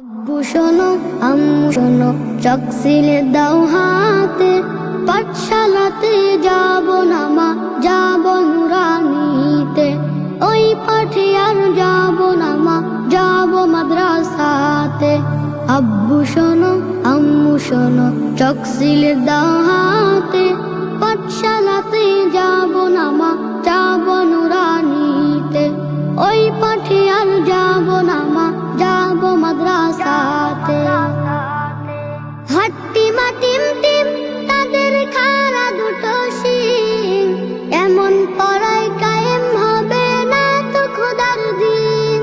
আব্বু শোনো, আম্মু শোনো, চক সিলে দাও হাতে, পাঠশালাতে যাব না মা, যাব নুরানিতে। ওই পাঠে আর যাব না মা, যাব মাদ্রাসাতে। আব্বু শোনো, আম্মু শোনো, চক সিলে দাও হাতে, পাঠশালাতে যাব না মা, যাব নুরানিতে। ওই পাঠে আর যাব না মা, যাব মাদ্রাসাতে। হাট্টিমা টিম টিম তাদের খাড়া দুটো শিং, এমন পড়ায় কায়েম হবে না তো খোদার দিন।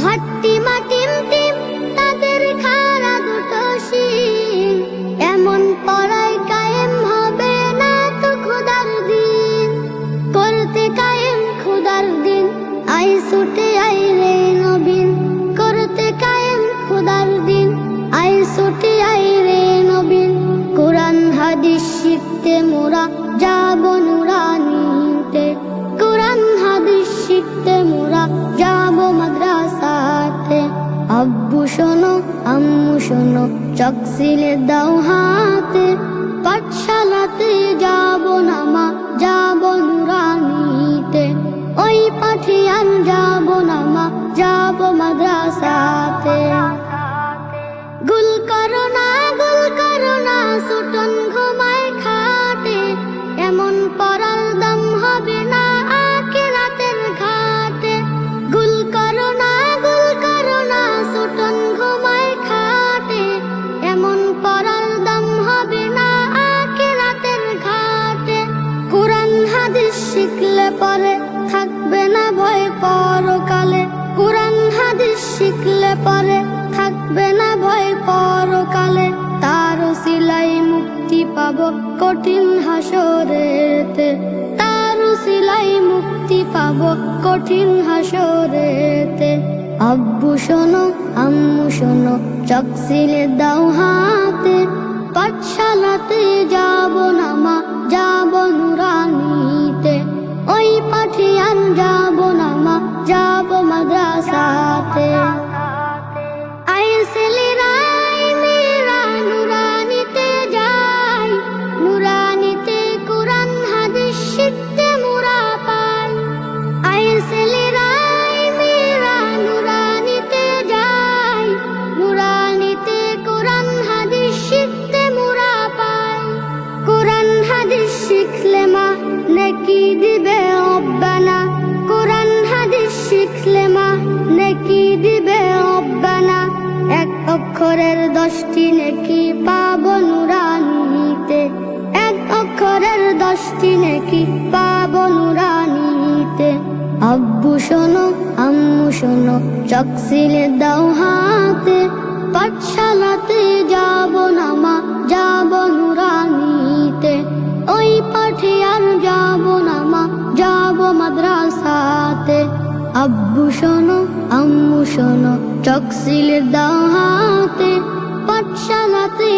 হাট্টিমা টিম টিম তাদের খাড়া দুটো শিং, এমন পড়ায় কায়েম হবে না তো খোদার দিন। করতে কায়েম খোদার দিন, আই ছুটে আই রে নবীন। করতে কায়েম খোদার দিন, আই ছুটে আই রে নবীন। কোরআন হাদিস শিখতে মোরা যাব নুরানিতে। কোরআন হাদিস শিখতে মোরা যাব মাদ্রাসাতে। আব্বু শোনো, আম্মু শোনো, চক সিলে দাও হাতে, পাঠশালাতে যাব না মা, যাব নুরানিতে। ওই পাঠে আর যাব না মা, যাব মাদ্রাসাতে। গুল করো না সুটন ঘুমায় খাটে, এমন পড়ার দাম হবে না আখিরাতের ঘাটে। গুল করো না সুটন ঘুমায় খাটে, এমন পড়ার দাম হবে না আখিরাতের ঘাটে। কোরআন হাদিস শিখলে পরে থাকবে না ভয় পরকালে। কোরআন হাদিস শিখলে পরে থাকবে না ভয় পরকালে। তার উসিলাই মুক্তি পাবো কঠিন হাসরেতে। তার উসিলাই মুক্তি পাবো কঠিন হাসরেতে। আব্বু শোনো, আম্মু শোনো, চক সিলে দাও হাতে, পাঠশালাতে যাব না মা, যাব নুরানিতে। ওই পাঠে আর যাব না মা, যাব মাদ্রাসাতে। আই ছেলেরাই মেয়েরা নুরানিতে যাই, নুরানিতে কোরআন হাদিস শিখতে মোরা পাই। আই ছেলেরাই মেয়েরা নুরানিতে যাই, নুরানিতে কোরআন হাদিস শিখতে মোরা পাই। কোরআন হাদিস শিখলে মা নেকি দিবে রব্বানা। কোরআন হাদিস শিখলে মা নেকি দিবে রব্বানা। এক অক্ষরের 10টি নেকি পাবো নুরানিতে। এক অক্ষরের 10টি নেকি পাবো নুরানিতে। আব্বু শোনো, আম্মু শোনো, চক সিলে দাও হাতে, পাঠশালাতে যাব না মা, যাব নুরানিতে। ওই পাঠে আর যাব না মা, যাব মাদ্রাসাতে। আব্বু শোনো, আম্মু শোনো, চক সিলে দাও হাতে, পাঠশালাতে